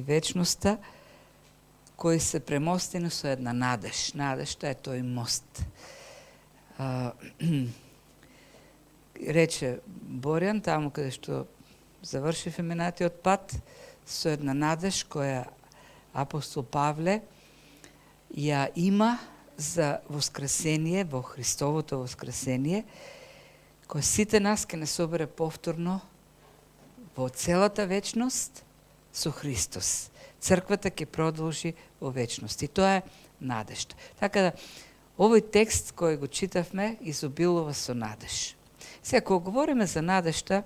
вечноста, кои се премостени со една надеж. Надежта е тој мост. Рече Борјан, таму каде што заврши феминатиот пат, со една надеж која апостол Павле ја има за воскресение, во Христовото воскресение, кој сите нас ке не собере повторно во целата вечност со Христос. Црквата ќе продолжи во вечност. И тоа е надежта. Така да, овој текст кој го читавме изобилува со надеж. Сега, кога говориме за надежта,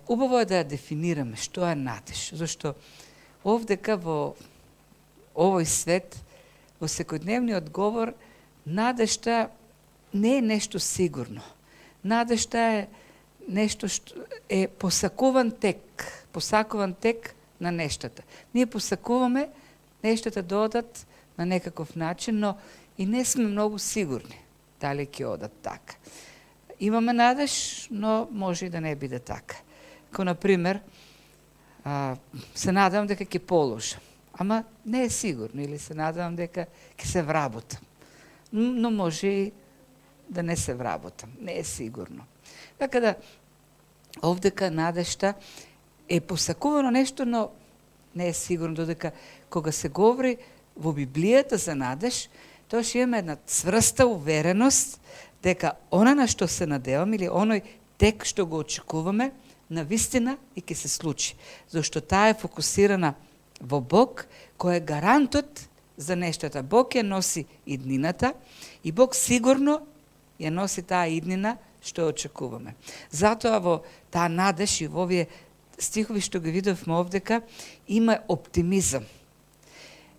убаво е да ја дефинираме што е надеж. Зашто овдека во овој свет, во секојдневниот говор, надежта не е нешто сигурно. Надежта е нешто што е посакуван тек на нештата. Ние посакуваме нештата да одат на некаков начин, но и не сме многу сигурни дали ќе одат така. Имаме надеж, но може и да не биде така. Како, например, се надам дека ќе положам, ама не е сигурно, или се надам дека ќе се вработам, но може и да не се вработам, не е сигурно. Така да, овдека надежта е посакувано нешто, но не е сигурно, додека кога се говори во Библијата за надеж, тоа ќе имаме една цврста увереност дека она на што се надеваме или оној тек што го очекуваме, на вистина и ќе се случи. Зашто таа е фокусирана во Бог, кој е гарантот за нештата. Бог ја носи иднината и Бог сигурно ја носи таа иднина што очекуваме. Затоа во таа надеж и во овие стихови што ги видовме овдека, има оптимизам.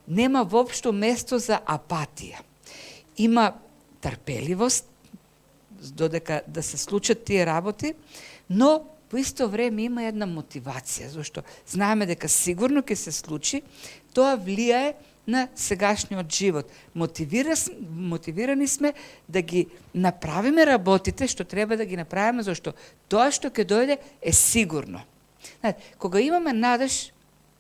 Нема воопшто место за апатија. Има трпеливост, додека да се случат тие работи, но во исто време има една мотивација, зашто знаеме дека сигурно ќе се случи, тоа влијае на сегашниот живот. Мотивирани сме да ги направиме работите што треба да ги направиме, зашто тоа што ќе дојде е сигурно. Кога имаме надеж,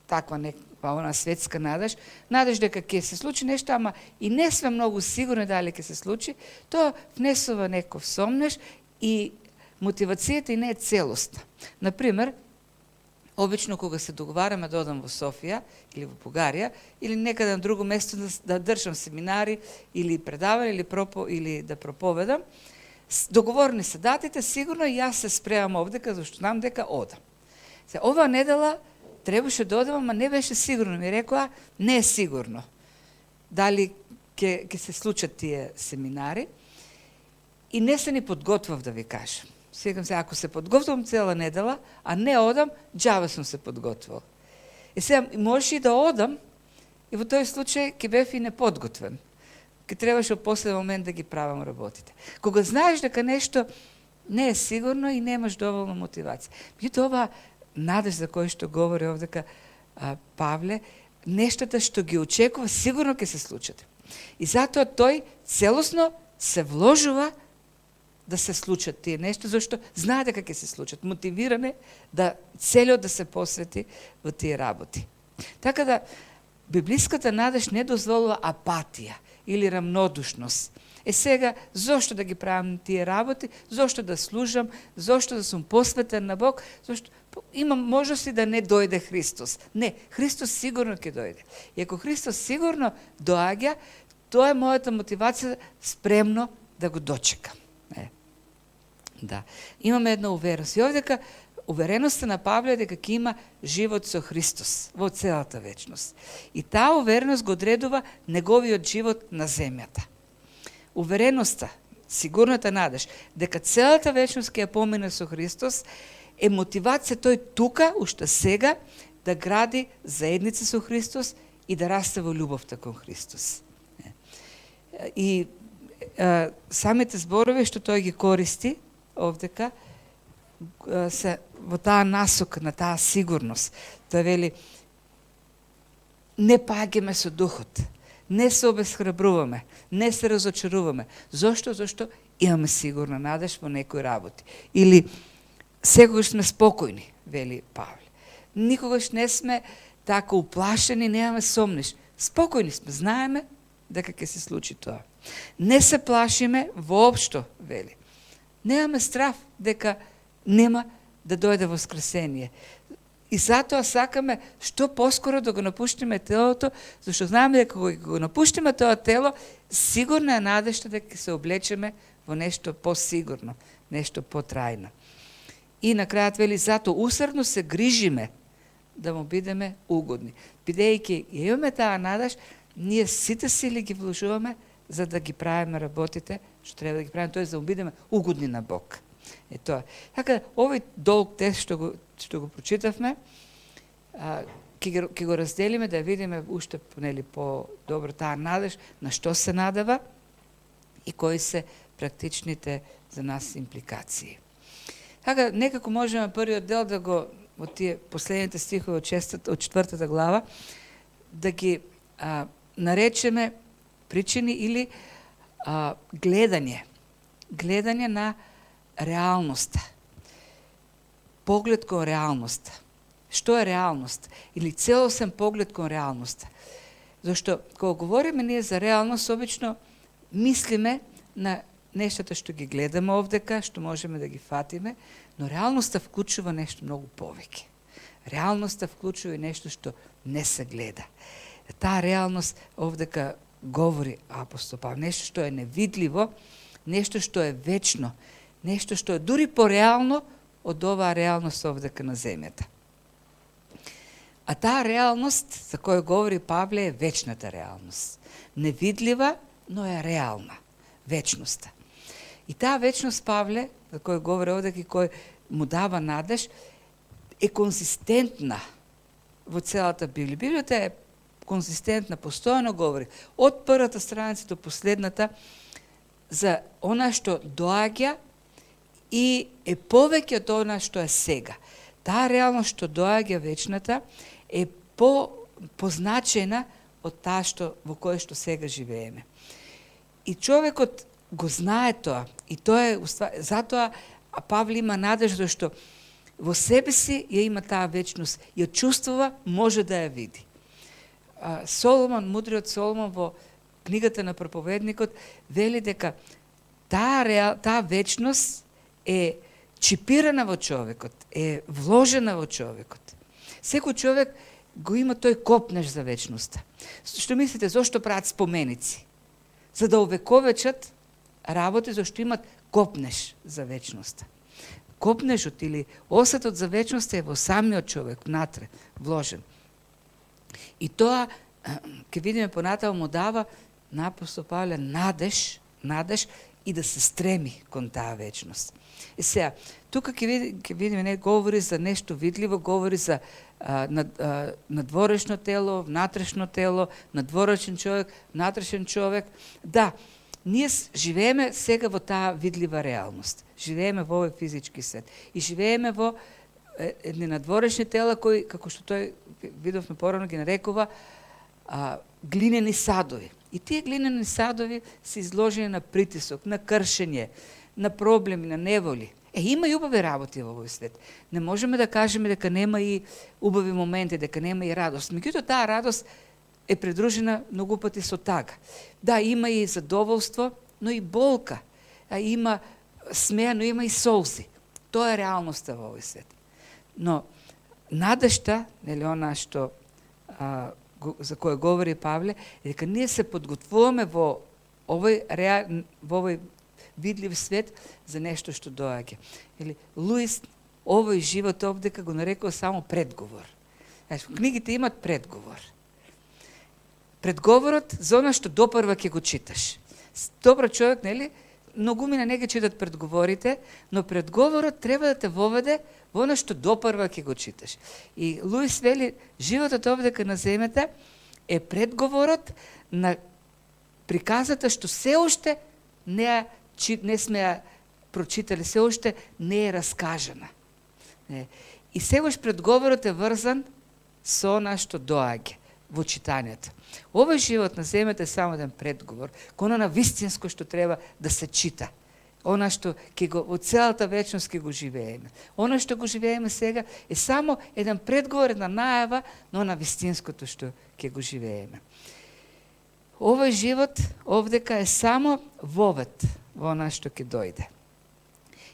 таква она светска надеж дека ќе се случи нешто, ама и не сме многу сигурни дали ќе се случи, тоа внесува некој сомнеш и мотивацијата и не е целоста. Например, обично кога се договараме да одам во Софија или во Бугарија или некаде на друго место да држам семинари или предавање или да проповедам, договорени се датите, сигурно и јас се спремам овдека, зашто знам дека одам. Оваа недела требаше да одам, ама не беше сигурно. Ми рекоа, не е сигурно дали ќе се случат тие семинари и не се ни подготвав, да ви кажам. Секам се, ако се подготвам цела недела, а не одам, џабе сум се подготвил. И сега можеш и да одам, и во тој случај ќе бев и неподготвен. Ке требаше во последен момент да ги правам работите. Кога знаеш дека нешто не е сигурно и немаш доволно мотивација. Меѓутоа, ова надеж за кој што говори овдека Павле, нештата што ги очекува сигурно ќе се случат. И затоа тој целосно се вложува да се случат тие нешто, зашто знае дека ќе се случат. Мотивиран е да целиот да се посвети во тие работи. Така да, библиската надеж не дозволува апатија или рамнодушност. Сега, зошто да ги правам тие работи, зошто да служам, зошто да сум посветен на Бог, зошто имам можности да не дојде Христос. Не, Христос сигурно ќе дојде. И ако Христос сигурно доаѓа, тоа е мојата мотивација спремно да го дочекам. Да. Имаме една увереност. И овдека увереноста на Павле дека ќе има живот со Христос во целата вечност. И таа увереност го одредува неговиот живот на земјата. Увереноста, сигурната надеж дека целата вечност ќе ја помине со Христос е мотивација тој тука, уште сега, да гради заедница со Христос и да расте во љубовта кон Христос. И самите зборови што тој ги користи овдека се во таа насока, на таа сигурност. Тој вели, не паѓаме со духот, не се обесхрабруваме, не се разочаруваме. Зошто? Зошто имаме сигурна надеж во некои работи. Или секогаш сме спокојни, вели Павле. никогаш не сме така уплашени, немаме сомнеш. Спокојни сме, знаеме дека ќе се случи тоа. Не се плашиме воопшто, вели. Немаме страв дека нема да дојде воскресение. И затоа сакаме што поскоро да го напуштиме телото, зашто знаеме дека кога го напуштиме тоа тело, сигурно е надежта дека се облечеме во нешто посигурно, нешто потрајно. И на крајот вели, затоа усрдно се грижиме да му бидеме угодни. Бидејќи имаме таа надеж, ние сите сили ги вложуваме за да ги правиме работите што треба да ги правиме, тоа е за да му бидеме угодни на Бог. Е тоа. Така, овој долг текст што го прочитавме, ќе го разделиме да видиме уште по-добро таа надеж, на што се надава и кои се практичните за нас импликации. Така, некако можеме првиот дел да го, од тие последните стихови од 4 глава, да ги наречеме причини или гледање. Гледање на реалноста. Поглед кон реалноста. Што е реалност? Или целосен поглед кон реалноста. Зашто, кога говориме ние за реалност, обично мислиме на нештата што ги гледаме овдека, што можеме да ги фатиме, но реалноста вклучува нешто многу повеќе. Реалноста вклучува и нешто што не се гледа. Таа реалност овдека говори апостол Павле, нешто што е невидливо, нешто што е вечно, нешто што е дури пореално од оваа реалност овдека на земјата. А таа реалност за која говори Павле е вечната реалност. Невидлива, но е реална. Вечноста. И таа вечност Павле, за која говори овдека и кој му дава надеж, е конзистентна во целата Библија. Библијата е конзистентна, постојано говори од првата страница до последната за она што доаѓа и е повеќе од она што е сега. Таа реалност што доаѓа вечната е позначена од таа што во која што сега живееме. И човекот го знае тоа и тоа е затоа Павле има надеж што во себе си ја има таа вечност, ја чувствува, може да ја види. Соломон, мудриот Соломон во книгата на проповедникот вели дека таа вечност е чипирана во човекот, е вложена во човекот. Секој човек го има тој копнеш за вечноста. Што мислите, зошто прават споменици? За да увековечат работи зашто имат копнеш за вечноста. Копнешот или осетот за вечноста е во самиот човек, внатре, вложен. И тоа, ќе видиме понатаму, му дава на апостол Павле надеж и да се стреми кон таа вечност. И сега, тука ќе видиме, не говори за нешто видливо, говори за надворешно тело, внатрешно тело, надворешен човек, внатрешен човек. Да, ние живееме сега во таа видлива реалност. Живееме во овој физички свет. И живееме во едни надворешни тела кои, како што тој видовме порано, ги нарекува глинени садови. И тие глинени садови се изложени на притисок, на кршење, на проблеми, на неволи. Има и убави работи во овој свет. Не можеме да кажеме дека нема и убави моменти, дека нема и радост. Меѓутоа таа радост е придружена многу пати со тага. Да, има и задоволство, но и болка. Има смеа, но има и солзи. Тоа е реалноста во овој свет. Но надежта, нели она што за која говори Павле, е дека ние се подготвуваме во овој видлив свет за нешто што доаѓа. Или Луис овој живот овдека го нарекува само предговор. Книгите имат предговор. Предговорот за она што допрва ќе го читаш. Добро човек, нели? Многумина не ги читат предговорите, но предговорот треба да те воведе во она што допрва ќе го читаш. И Луис вели, животот овдека на земјата е предговорот на приказата што се уште не сме ја прочитали, се уште не е раскажана. И сегаш предговорот е врзан со она што доаѓа во читањето. Овој живот на земјата е само еден предговор, кон она вистинско што треба да се чита. Она што ќе го во целата вечност ќе го живееме. Она што го живееме сега е само еден предговор, една најава на она вистинското што ќе го живееме. Овој живот овдека е само вовет во она што ќе дојде.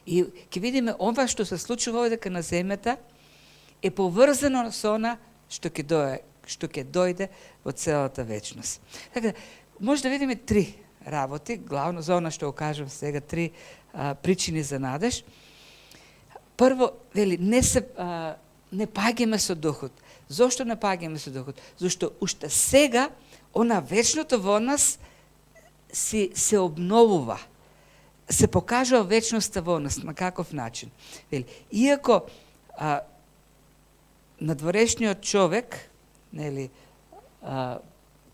И ќе видиме ова што се случува овдека на земјата е поврзано со она што ќе дојде во целата вечност. Така, може да видиме три работи, главно за она што го кажам сега, три причини за надеж. Прво, вели, не паѓаме со духот. Зошто не паѓаме со духот? Зашто уште сега она вечното во нас се обновува. Се покажува вечноста во нас. На каков начин? Вели, иако надворешниот човек, нели,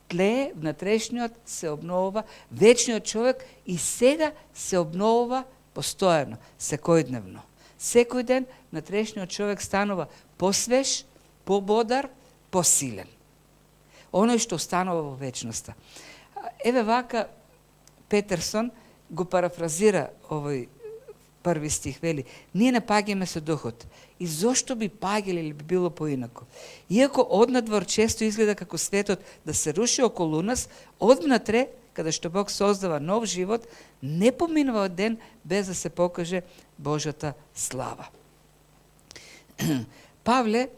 тлее, внатрешниот се обновува, вечниот човек и сега се обновува постојано, секојдневно. Секој ден внатрешниот човек станува посвеж, пободар, посилен. Оној што станува во вечноста. Еве вака Петерсон го парафразира овој први стих, вели, ние не паѓаме со духот. И зошто би паѓали или би било поинако? Иако однадвор често изгледа како светот да се руши околу нас, одвнатре, каде што Бог создава нов живот, не поминува ден без да се покаже Божјата слава. Павле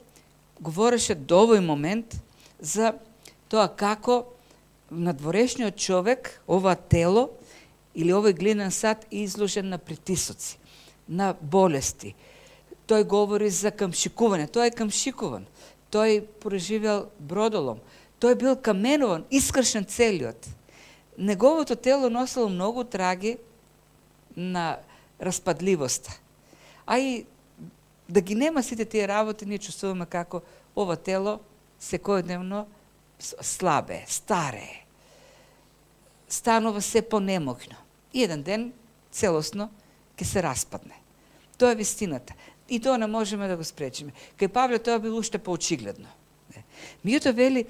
говореше до овој момент за тоа како надворешниот човек, ова тело или овој глинен сад е изложен на притисоци, на болести. Тој говори за камшикување. Тој е камшикуван. Тој преживел бродолом. Тој бил каменуван, искршен целиот. Неговото тело носило многу траги на распадливоста. А и да ги нема сите тие работи, ние чувствуваме како ова тело секојдневно слабе, старе, станува се понемогно. И еден ден целосно ќе се распадне. Тоа е вистината. И тоа не можеме да го спречиме. Кај Павле тоа било уште поочигледно. Меѓутоа вели,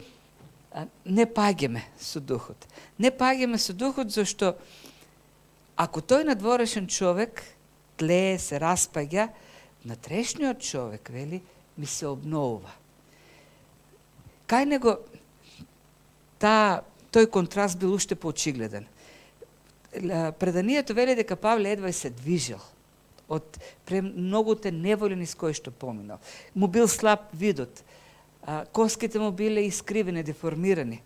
не паѓаме со духот. Не паѓаме со духот, зашто ако тој надворешен човек тлее, се распаѓа, внатрешниот човек, вели, ми се обновува. Кај него тој контраст бил уште поочигледен. Преданието вели дека Павле едва се движел од многуте неволи низ кои што поминал. Му бил слаб видот, коските му биле искривени, деформирани.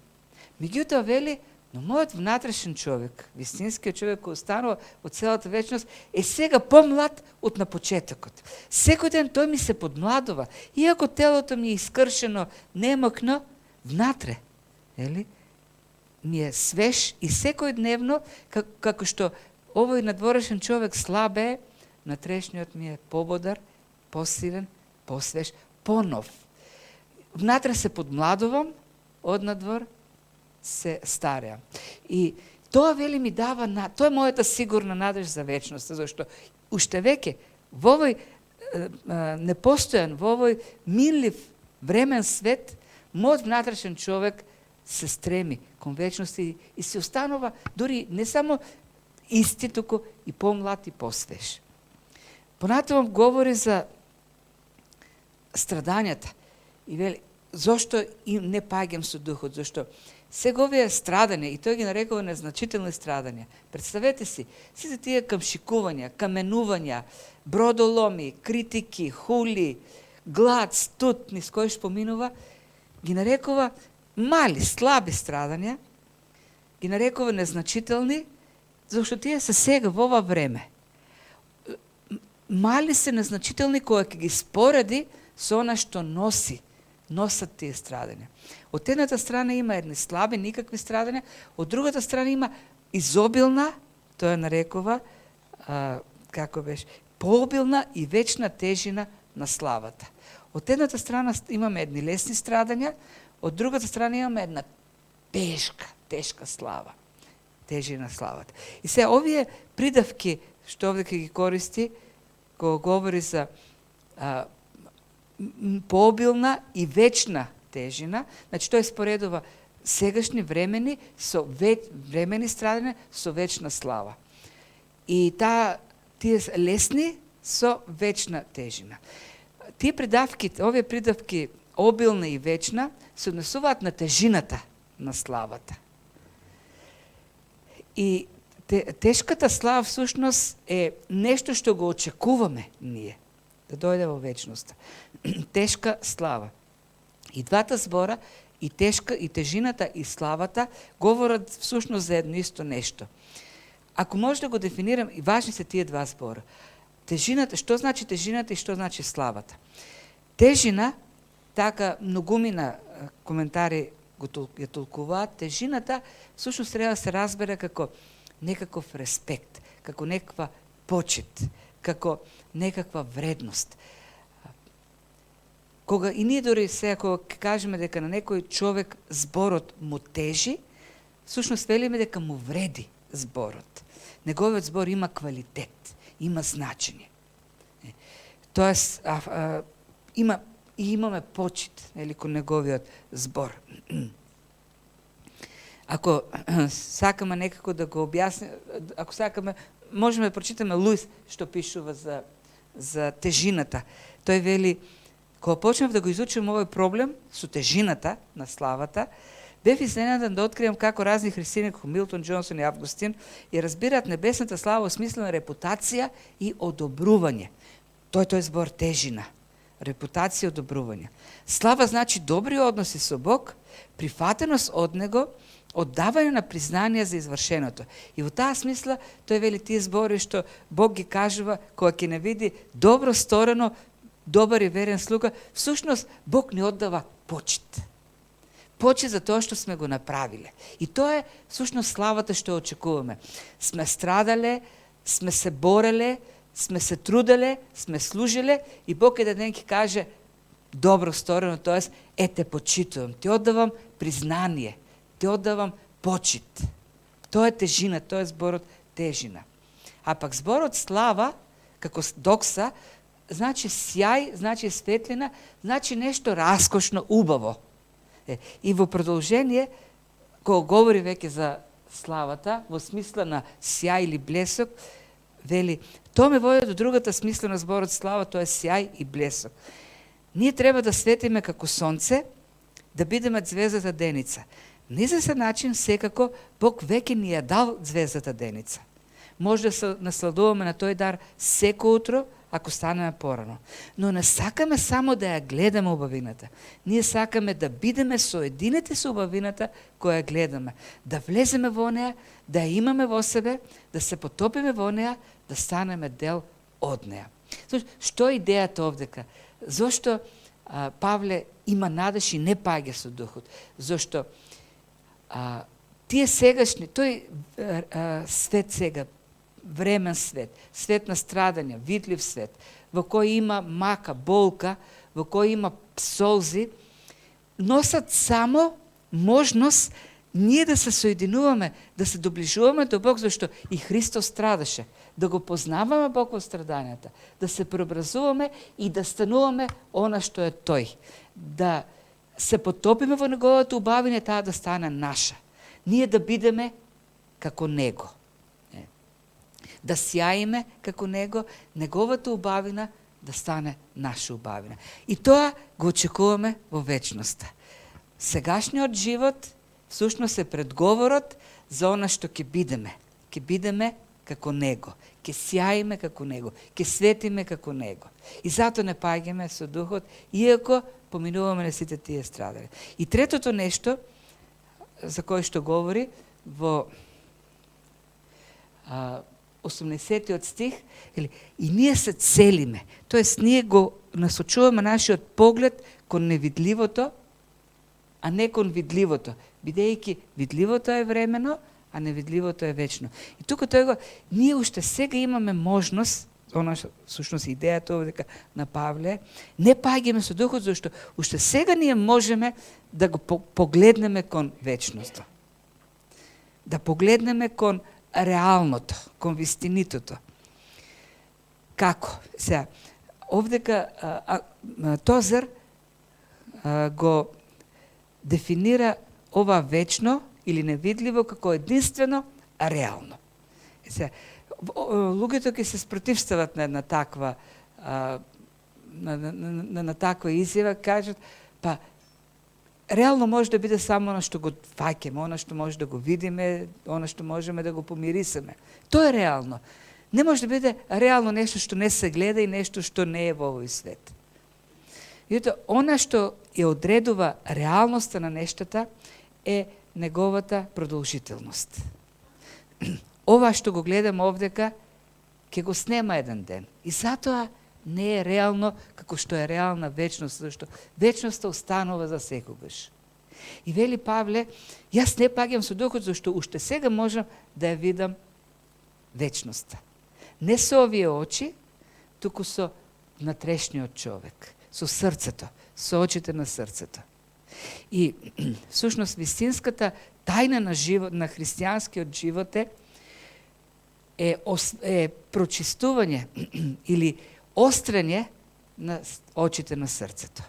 Меѓутоа вели, но мојот внатрешен човек, вистинскиот човек кој останува од целата вечност, е сега помлад од на почетокот. Секој ден тој ми се подмладува, иако телото ми е искршено, немокно, внатре, ели, ми е свеж и секојдневно, како што овој надворешен човек слабе, внатрешниот ми е пободар, посилен, посвеж, понов. Внатре се подмладувам, однадвор се стареам. И тоа вели ми дава, тоа е мојата сигурна надеж за вечноста, зашто уште веќе во овој непостојан, во овој минлив времен свет, мојот внатрешен човек се стреми кон вечност и се останува дури не само исти, туку и помлад и посвеж. Понатаму говори за страдањата и вели, зошто и не паѓам со духот, зашто сега овие страдања, и тој ги нарекува незначителни страдања. Представете си, сите тие камшикувања, каменувања, бродоломи, критики, хули, глад, студ, низ кој што поминува, ги нарекува мали, слаби страдања, ги нарекува незначителни, зашто тие се сега во ова време. Мали се незначителни кога ќе ги спореди со она што носат тие страдања. Од едната страна има едни слаби, никакви страдања, од другата страна има изобилна, тоа нарекува, како беше, пообилна и вечна тежина на славата. Од едната страна имаме едни лесни страдања, од другата страна имаме една тешка слава, тежина славата. И се овие придавки што овде ќе ги користи, кога говори за пообилна и вечна тежина, значи тој споредува сегашни времени со времени страдања со вечна слава. и тие лесни со вечна тежина. Тие придавки, овие придавки обилна и вечна, се однесуваат на тежината на славата. И тешката слава всушност е нешто што го очекуваме ние да дојде во вечноста. Тешка слава. И двата збора, и тежината и славата говорат всушност за едно исто нешто. Ако може да го дефинирам, и важни се тие два збора. Тежината, што значи тежината и што значи славата? Тежина, така многумина коментари ја толкуваат, тежината всушност треба да се разбере како некаков респект, како некаква почит, како некаква вредност. Кога и ние дори сега кога кажеме дека на некој човек зборот му тежи, всушност велиме дека му вреди зборот. Неговиот збор има квалитет, има значење. Тоест, имаме почит кон неговиот збор. Ако сакаме некако да го објасни, ако сакаме, можеме да прочитаме Луис што пишува за тежината. Тој вели, кога почнав да го изучувам овој проблем со тежината на славата, бев изненадан да откриам како разни христијани како Милтон, Џонсон и Августин ја разбираат небесната слава во смисла на репутација и одобрување. Тој збор тежина. Репутација и одобрување. Слава значи добри односи со Бог, прифатеност од Него, оддавање на признание за извршеното. И во таа смисла, тој вели тие збори што Бог ги кажува, кога ќе не види добро сторено, добар и верен слуга, всушност Бог ни оддава почит. Почит за тоа што сме го направиле. И тоа е всушност славата што очекуваме. Сме страдале, сме се бореле, сме се труделе, сме служиле и Бог еден ден ќе каже добро сторено, тоест те почитувам, ти оддавам признание, ти оддавам почит. Тоа е тежина, тоа е зборот тежина. А пак зборот слава, како докса, значи сјај, значи светлина, значи нешто раскошно, убаво. И во продолжение, кога говори веќе за славата, во смисла на сјај или блесок, вели, тоа ме води до другата смисла на зборот слава, тоа е сјај и блесок. Ние треба да светиме како сонце, да бидеме звездата деница. На известен начин, секако, Бог веќе ни ја дал звездата деница. Може да се насладуваме на тој дар секој утро, ако станеме порано. Но не сакаме само да ја гледаме убавината. Ние сакаме да бидеме соединети со убавината која ја гледаме. Да влеземе во неа, да ја имаме во себе, да се потопиме во неа, да станеме дел од неа. Што е идејата овдека? Зошто Павле има надеж и не паѓа со духот? Зошто тие сегашни, тој свет сега, времен свет, свет на страдање, видлив свет, во кој има мака, болка, во кој има солзи, носат само можност ние да се соединуваме, да се доближуваме до Бог, зашто и Христос страдаше, да го познаваме Бог во страдањата, да се преобразуваме и да стануваме она што е Тој, да се потопиме во Неговата убавина, таа да стане наша. Ние да бидеме како Него. Да сјаиме како Него, Неговата убавина да стане наша убавина. И тоа го очекуваме во вечноста. Сегашниот живот всушност е предговорот за она што ќе бидеме. Ќе бидеме како Него, ќе сјаиме како Него, ќе светиме како Него. И затоа не паѓаме со духот, иако поминуваме на сите тие страдали. И третото нешто за кое што говори во 80-тиот стих, и ние се целиме. Тоест, ние го насочуваме нашиот поглед кон невидливото, а не кон видливото. Бидејќи видливото е времено, а невидливото е вечно. И тука ние уште сега имаме можност, она всушност идејата овдека на Павле, не паѓаме со духот, зашто уште сега ние можеме да го погледнеме кон вечноста. Да погледнеме кон реалното, кон вистинитото. Како? Сега, овдека Тозер го дефинира ова вечно или невидливо како единствено реално. Сега, луѓето ќе се спротивстават на една таква на таква изјава, кажат, па реално може да биде само она што го фаќаме, она што може да го видиме, она што можеме да го помирисаме. Тоа е реално. Не може да биде реално нешто што не се гледа и нешто што не е во овој свет. Видите, она што ја одредува реалноста на нештата е неговата продолжителност. Ова што го гледаме овдека, ќе го снема еден ден. И затоа не е реално како што е реална вечност, зашто вечноста останува за секогаш. И вели Павле, јас не паѓам со духот, зашто уште сега можам да ја видам вечноста. Не со овие очи, туку со внатрешниот човек, со срцето, со очите на срцето. И всушност вистинската тајна на живот, на христијанскиот живот е прочистување или острење на очите на срцето.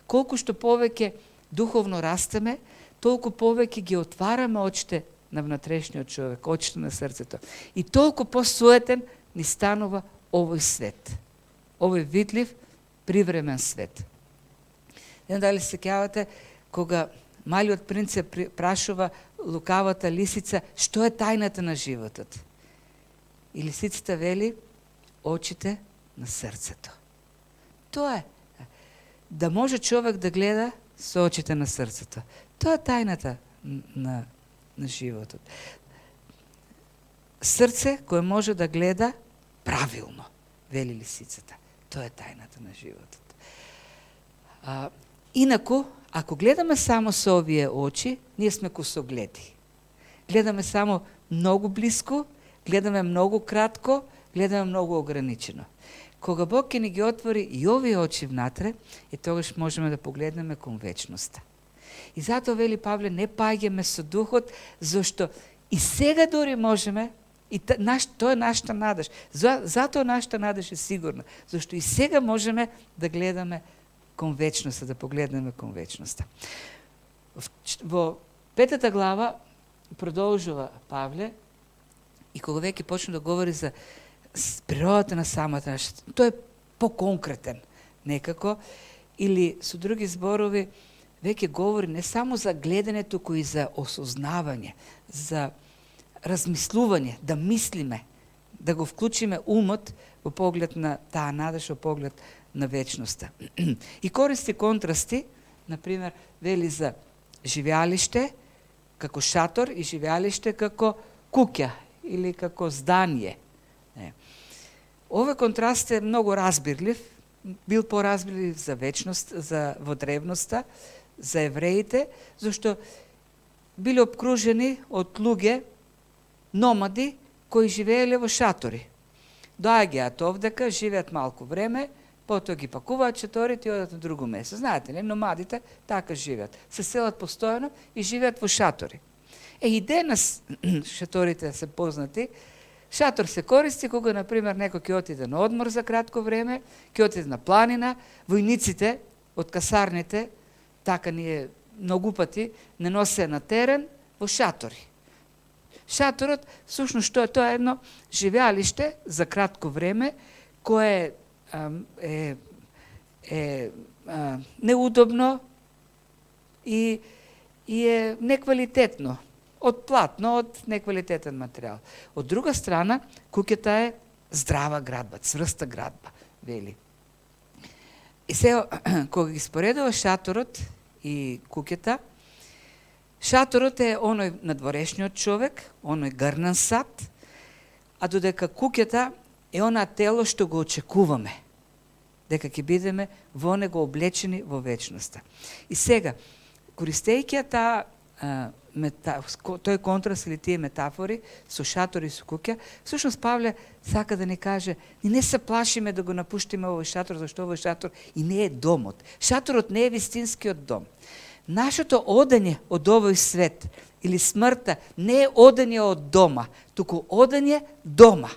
Колку што повеќе духовно растеме, толку повеќе ги отвараме очите на внатрешниот човек, очите на срцето. И толку посуетен ни станува овој свет. Овој видлив, привремен свет. Не дали се сеќавате кога малиот принц се прашува лукавата лисица што е тајната на животот. И лисицата вели очите на срцето. Тоа е. Да може човек да гледа со очите на срцето. Тоа е тајната на животот. Срце кое може да гледа правилно, вели лисицата. Тоа е тајната на животот. Инаку, ако гледаме само со овие очи, ние сме косогледи. Гледаме само многу близко, гледаме многу кратко, гледаме многу ограничено. Кога Бог ќе ни ги отвори и овие очи внатре, и тогаш можеме да погледнеме кон вечноста. И затоа вели Павле, не паѓаме со духот, зашто и сега дори можеме, и тоа е нашата надеж. Затоа нашата надеж е сигурна, зашто и сега можеме да гледаме кон вечноста, да погледнеме кон вечноста. Во 5 глава продолжува Павле и кога веќе почна да говори за природата на самата наша, тој е поконкретен некако, или со други зборови веќе говори не само за гледање, туку и за осознавање, за размислување, да мислиме, да го вклучиме умот во поглед на таа надеж, во поглед на вечноста. И користи контрасти, например, вели за живеалиште како шатор и живеалиште како куќа или како здание. Овој контраст е многу разбирлив, бил поразбирлив за вечност, во древноста, за евреите, зашто биле обкружени од луѓе, номади, кои живееле во шатори. Доаѓаат овдека, живеат малку време, потоа ги пакуваат шаторите и одат на друго место. Знаете ли, номадите така живеат. Се селат постојано и живеат во шатори. И денес шаторите се познати. Шатор се користи кога, например, некој ќе отиде на одмор за кратко време, ќе отиде на планина, војниците од касарните, така ние многу пати, не носе на терен во шатори. Шаторот, всушност, што е тоа едно живеалиште за кратко време, кое е неудобно и е неквалитетно. Од платно, од неквалитетен материјал. Од друга страна, куќата е здрава градба, цврста градба, вели. И сега, кога ги споредува шаторот и куќата, шаторот е оној надворешниот човек, оној грнан сад, а додека куќата е она тело што го очекуваме, дека ќе бидеме во него облечени во вечноста. И сега, користејќи тој контраст или тие метафори со шатор и со куќа, всушност Павле сака да ни каже, не се плашиме да го напуштиме овој шатор, зашто овој шатор и не е домот. Шаторот не е вистинскиот дом. Нашето одење од овој свет или смртта не е одење од дома, туку одење дома.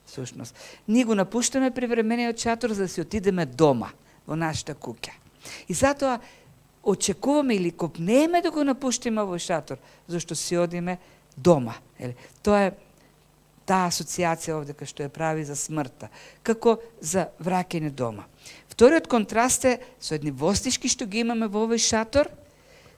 Всушност, ние го напуштаме привремениот шатор за да си отидеме дома, во нашата куќа. И затоа очекуваме или копнееме да го напуштиме овој шатор, зашто си одиме дома. Тоа таа асоциација овдека што ја прави за смртта, како за враќање дома. Вториот контраст е со едни воздишки што ги имаме во овој шатор,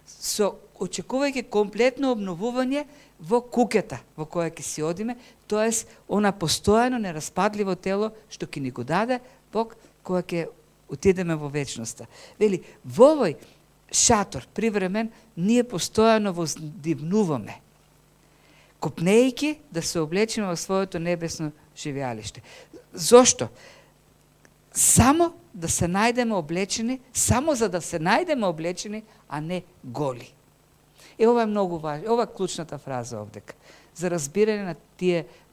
со очекувајќи комплетно обновување во куќата во која ќе си одиме, тоест она постојано нераспадливо тело што ќе ни го даде Бог кога ќе отидеме во вечноста. Вели, во овој шатор привремен ние постојано воздивнуваме, копнејќи да се облечеме во своето небесно живеалиште. Зошто? Само да се најдеме облечени, само за да се најдеме облечени, а не голи. Ова е многу важно, ова е клучната фраза овдека, за разбирање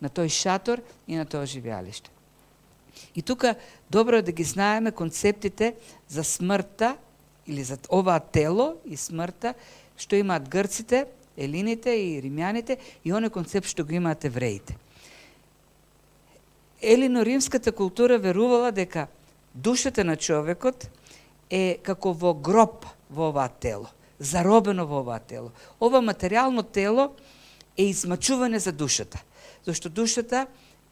на тој шатор и на тоа живеалиште. И тука добро е да ги знаеме концептите за смртта или за оваа тело и смртта што имаат грците, елините и римјаните и оној концепт што го имаат евреите. Елино-римската култура верувала дека душата на човекот е како во гроб во оваа тело, заробено во оваа тело. Ова материјално тело е измачување за душата, зашто душата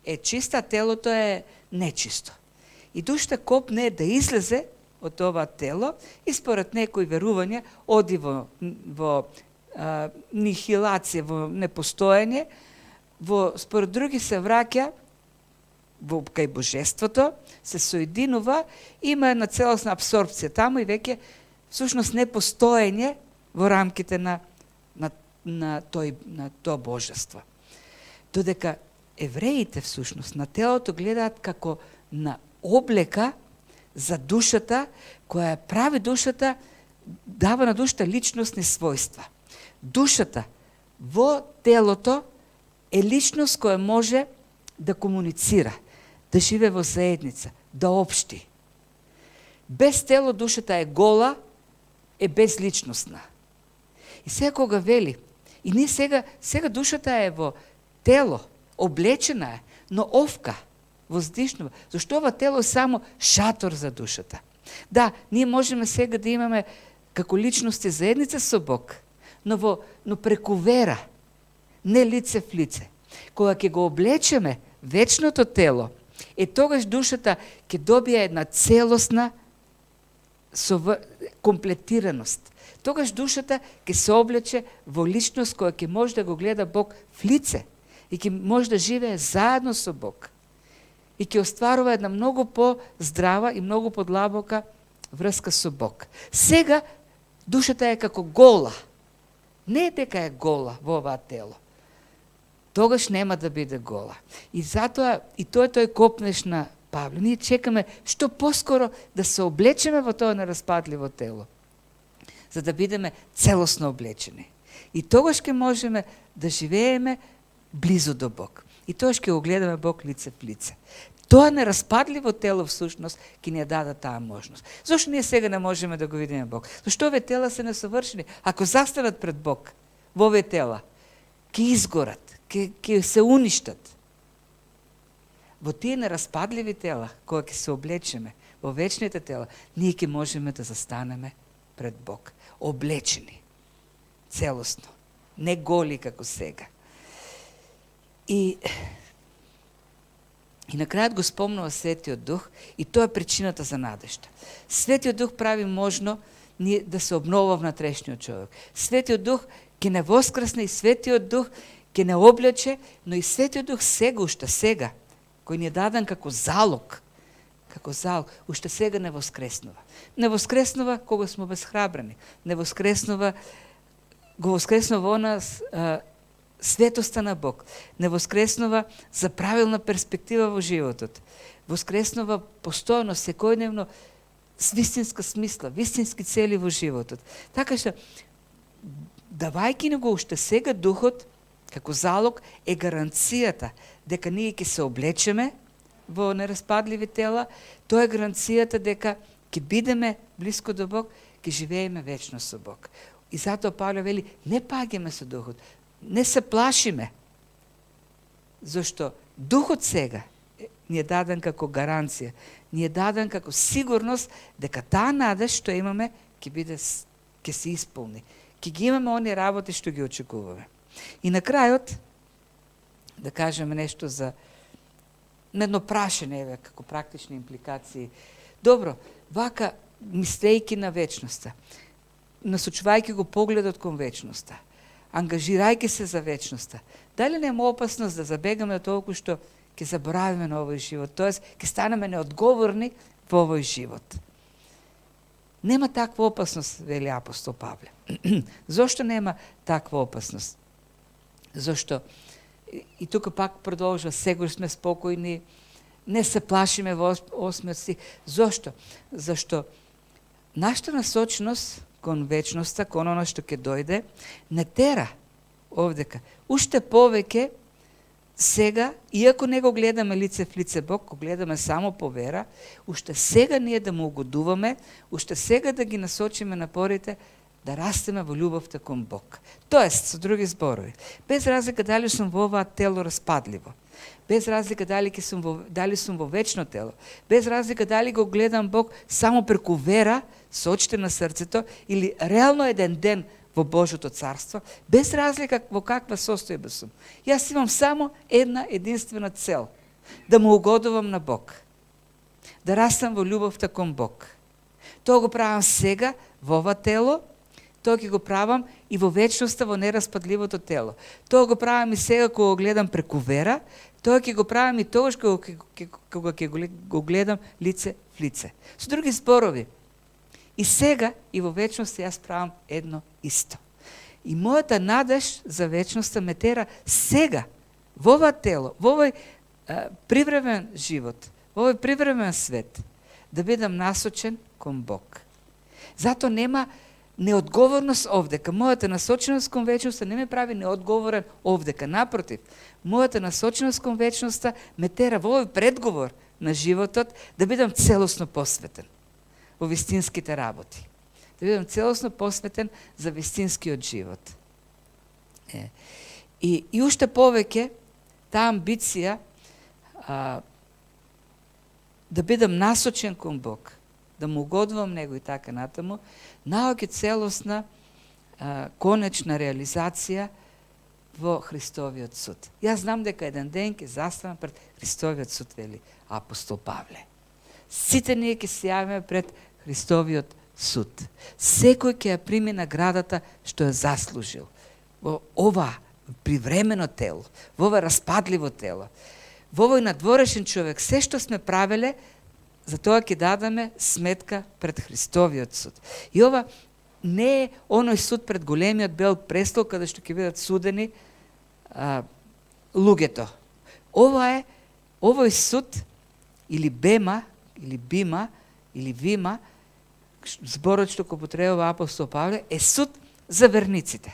е чиста, телото е нечисто. И душата копне да излезе од оваа тело и според некои верувања оди во нихилација, во непостоење, според други се враќа во кај божеството, се соединува, има една целосна абсорбција таму и веќе всушност непостоење во рамките на тоа божество. Додека евреите всушност на телото гледаат како на облека за душата, која прави душата, дава на душата личностни својства. Душата во телото е личност која може да комуницира, да живе во заедница, да општи. Без тело душата е гола, е безличностна. И сега кога вели, и ние сега душата е во тело, облечена е, но овка, воздишнува, зашто ова тело е само шатор за душата. Да, ние можеме сега да имаме како личности заедница со Бог, но преку вера, не лице в лице. Кога ќе го облечеме вечното тело, тогаш душата ќе добие една целосна комплетираност. Тогаш душата ќе се облече во личност која ќе може да го гледа Бог в лице и ќе може да живее заедно со Бог. И ќе остварува една многу по-здрава и многу подлабока врска со Бог. Сега душата е како гола. Не е дека е гола во оваа тело. Тогаш нема да биде гола. И затоа, и тој копнеш на Павле. Ние чекаме што поскоро да се облечеме во тоа нераспадливо тело, за да бидеме целосно облечени. И тогаш ќе можеме да живееме близо до Бог. И тогаш ќе го гледаме Бог лице в лице. Тоа нераспадливо тело всушност ќе ни даде таа можност. Зошто ние сега не можеме да го видиме Бог? Зашто овие тела се несовршени? Ако застанат пред Бог, во овие тела, ќе изгорат, ќе се уништат. Во тие нераспадливи тела, кога ќе се облечеме, во вечните тела, ние ќе можеме да застанеме пред Бог, облечени, целосно, не голи како сега. И на крајот го спомнува Светиот Дух и тоа е причината за надежда. Светиот Дух прави можно да се обновува внатрешниот човек. Светиот Дух ќе не воскресне и Светиот Дух ќе не облече, но и Светиот Дух сега, кој ни е даден како залог, уште сега не воскреснува. Не воскреснува кога сме безхрабрени. Не воскреснува, го воскреснува она светоста на Бог. Не воскреснува за правилна перспектива во животот. Воскреснува постојано, секојдневно, с вистинска смисла, вистински цели во животот. Така што, давајќи ни го уште сега Духот, како залог, е гаранцијата дека ние ќе се облечеме во нераспадливи тела, тоа е гаранцијата дека ќе бидеме блиско до Бог, ќе живееме вечно со Бог. И затоа Павле вели, не паѓаме со Духот, не се плашиме, зашто Духот сега ни е даден како гаранција, ни е даден како сигурност дека таа надеж што имаме ќе се исполни. Ќе ги имаме оние работи што ги очекуваме. И на крајот, да кажеме нешто за на едно прашање, еве, како практични импликации. Добро, вака, мислејќи на вечноста, насочувајќи го погледот кон вечноста, ангажирајќи се за вечноста, дали нема опасност да забегаме од толку што ќе заборавиме на овој живот, тоест ќе станеме неодговорни во овој живот? Нема таква опасност, вели апостол Павле. Зошто нема таква опасност? Зошто, и тука пак продолжува, сегур сме спокојни, не се плашиме во 8 стих. Зошто? Зашто нашата насоченост кон вечноста, кон оно што ќе дојде, не тера овдека. Уште повеќе сега, иако не го гледаме лице в лице Бог, го гледаме само по вера, уште сега ние да му угодуваме, уште сега да ги насочиме напорите, да растеме во љубовта кон Бог. Тоест, со други зборови, без разлика дали сум во оваа тело распадливо, без разлика дали сум во вечно тело, без разлика дали го гледам Бог само преку вера, со очите на срцето, или реално еден ден во Божјото царство, без разлика во каква состојба сум. Јас имам само една единствена цел, да му угодувам на Бог, да растам во љубовта кон Бог. Тоа го правам сега во ова тело, тоа ќе го правам и во вечноста во нераспадливото тело. Тоа го правам и сега кога го гледам преку вера, тоа ќе го правам и тогаш кога ќе го гледам лице в лице. Со други зборови, и сега и во вечноста јас правам едно исто. И мојата надеж за вечноста ме тера сега, во ова тело, во овој привремен живот, во овој привремен свет, да бидам насочен кон Бог. Зато нема неодговорност овдека. Мојата насоченост кон вечноста не ме прави неодговорен овдека. Напротив, мојата насоченост кон вечноста ме тера во овој предговор на животот да бидам целосно посветен во вистинските работи. Да бидам целосно посветен за вистинскиот живот. И уште повеќе таа амбиција да бидам насочен кон Бог, да му угодувам Него и така натаму, наоѓа целосна, конечна реализација во Христовиот суд. Јас знам дека еден ден ќе застанам пред Христовиот суд, вели апостол Павле. Сите ние ќе се јавиме пред Христовиот суд. Секој ќе ја прими наградата што ја заслужил. Во ова привремено тело, во ова распадливо тело, во овој надворешен човек, се што сме правеле, за тоа ќе дадеме сметка пред Христовиот суд. И ова не е оној суд пред големиот бел престол, каде што ќе бидат судени луѓето. Ова е овој суд, или бема, или бима, или вима, зборот што го употребува апостол Павле, е суд за верниците.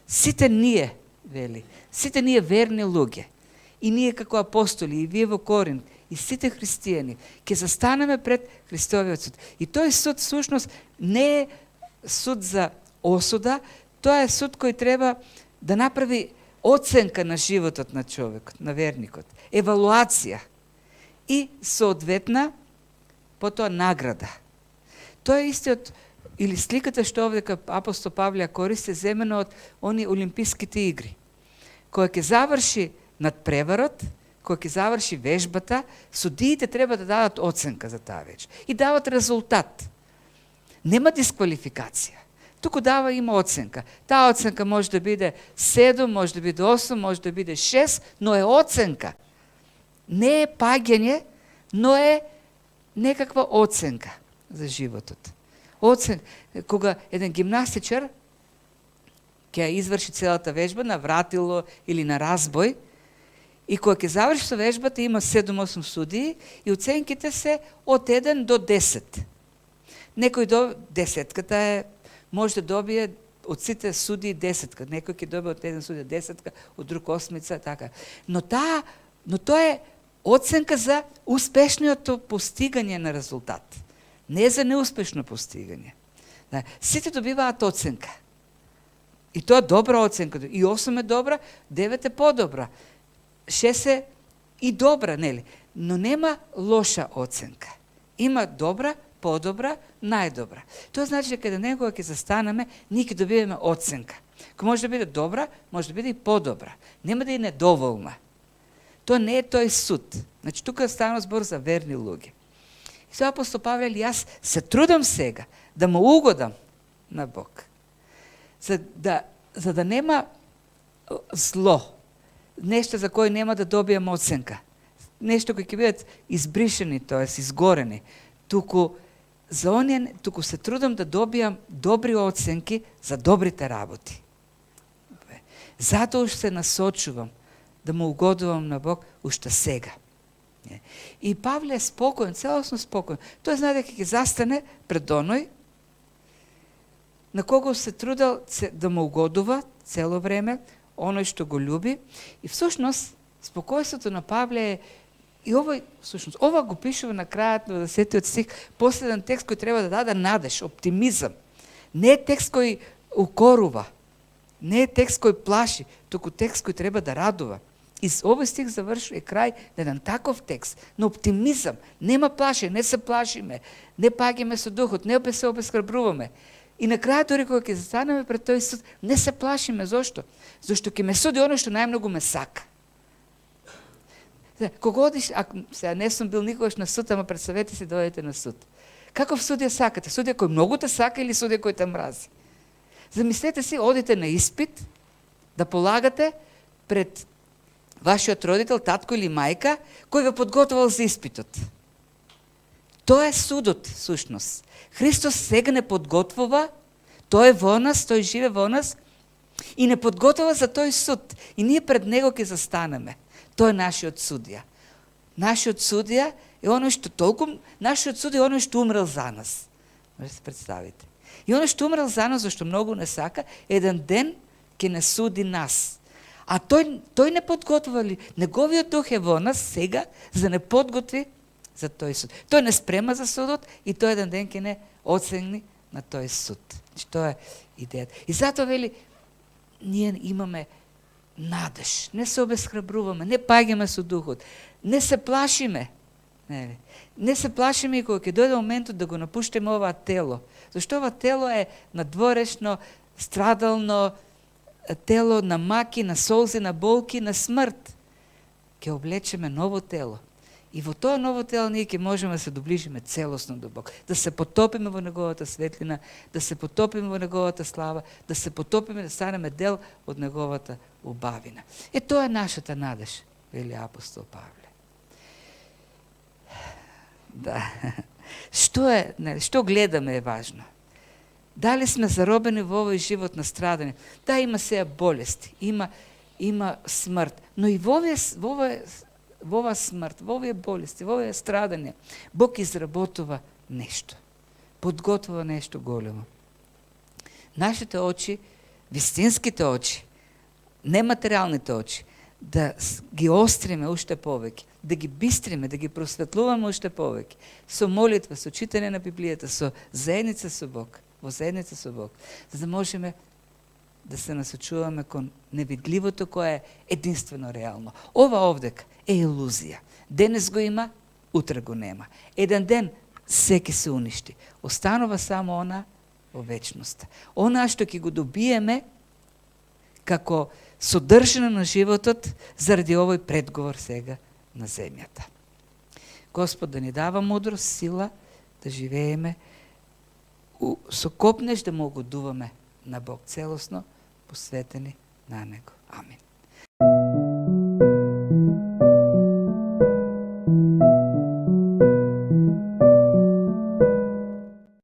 Сите ние, вели, сите ние верни луѓе, и ние како апостоли, и вие во Коринт, и сите христијани, ќе застанеме пред Христовиот суд. И тој суд, всушност, не е суд за осуда, тоа е суд кој треба да направи оценка на животот на човекот, на верникот, евалуација и соодветна потоа награда. Тоа е истиот, или сликата што овдека апостол Павле користи, земено од они олимписките игри. Која ќе заврши надпреварот, кој ќе заврши вежбата, судиите треба да дадат оценка за таа вежба и дават резултат. Нема дисквалификација. Туку има оценка. Таа оценка може да биде 7, може да биде 8, може да биде 6, но е оценка. Не е паѓање, но е некаква оценка за животот. Кога еден гимнастичар ќе изврши целата вежба на вратило или на разбој, и кога ќе заврши со вежбата, има 7-8 судии и оценките се од 1 до 10. Некој десетката е, може да добие од сите судии 10-ка, некој ќе добие од еден судија 10-ка, од друг 8-ца, така. Но тоа е оценка за успешното постигање на резултат, не за неуспешно постигање. Да, сите добиваат оценка. И тоа добра оценка. И 8 е добра, 9 е подобра. 6 е и добра, нели? Но нема лоша оценка. Има добра, подобра, најдобра. Тоа значи дека каде некога ќе застанеме, ние ќе добиваме оценка. Кој може да биде добра, може да биде и подобра. Нема да е недоволна. Тоа не е тој суд. Значи, тука станува збор за верни луѓе. И сега апостол Павле, јас се трудам сега да му угодам на Бог. За да нема зло, нешто за кој нема да добијам оценка, нешто кој ќе бидат избришени, тоест изгорени, туку се трудам да добијам добри оценки за добрите работи. Затоа уште се насочувам да му угодувам на Бог уште сега. И Павле е спокоен, целосно спокоен. Тој знае дека ќе застане пред оној на кого се трудел да му угодува цело време, оној што го љуби. И всушност спокојството на Павле е и ова го пишува на крајот на 10-тиот стих, последен текст кој треба да даде надеж, оптимизам. Не е текст кој укорува, не е текст кој плаши, туку текст кој треба да радува. И овој стих завршува крај на еден таков текст, на оптимизам. Нема плаше, не се плашиме, не паѓаме со духот, не се обесхрабруваме. И на крајот, дори кога ќе застанеме пред тој суд, не се плашиме. Зошто? Зошто ќе ме суди оно што најмногу ме сака. Кога одиш, сега не сум бил никогаш на суд, ама представете си да одите на суд. Каков судија сакате? Судија кој многу те сака или судија кој те мрази? Замислете си, одите на испит, да полагате пред вашиот родител, татко или мајка, кој ве подготвувал за испитот. Тоа е судот, сушност. Христос сега не подготвува, тој е во нас, тој живе во нас и не подготвува за тој суд. И ние пред него ќе застанеме. Тој е нашиот судија. Нашиот судија е оној што нашиот судија е оној што умрел за нас. Може да се представите. И оној што умрел за нас, зашто многу не сака, еден ден ќе не суди нас. А тој не подготвува ли? Неговиот дух е во нас сега, за да не подготви за тој суд. Тој не спрема за судот и тој еден ден ќе не оцени на тој суд. Значи, тоа е идејата. И затоа вели, ние имаме надеж, не се обесхрабруваме, не паѓаме со духот, не се плашиме. Не се плашиме и кога ќе дојде моментот да го напуштиме ова тело. Зашто ова тело е надворешно, страдално, тело на маки, на солзи, на болки, на смрт. Ќе облечеме ново тело. И во тоа ново тело ние ќе можеме да се доближиме целосно до Бог, да се потопиме во неговата светлина, да се потопиме во неговата слава, да се потопиме, да станеме дел од неговата убавина. Тоа е нашата надеж, вели апостол Павле. Да. Што гледаме е важно. Дали сме заробени во овој живот на страдање? Да, има сега болести, има смрт, но и во оваа смрт, во овие болести, во овие страдање, Бог изработува нешто. Подготвува нешто големо. Нашите очи, вистинските очи, нематериалните очи, да ги остриме уште повеќе, да ги бистриме, да ги просветлуваме уште повеќе, со молитва, со читање на Библијата, со заедница со Бог, во заедница со Бог, за да можеме да се насочуваме кон невидливото кое е единствено реално. Ова овдека е илузија. Денес го има, утре го нема. Еден ден се ќе се уништи. Останува само она во вечноста. Она што ќе го добиеме како содржина на животот заради овој предговор сега на земјата. Господ да ни дава мудрост, сила да живееме со копнеш да му угодуваме на Бог целосно, посветени на Него. Амин.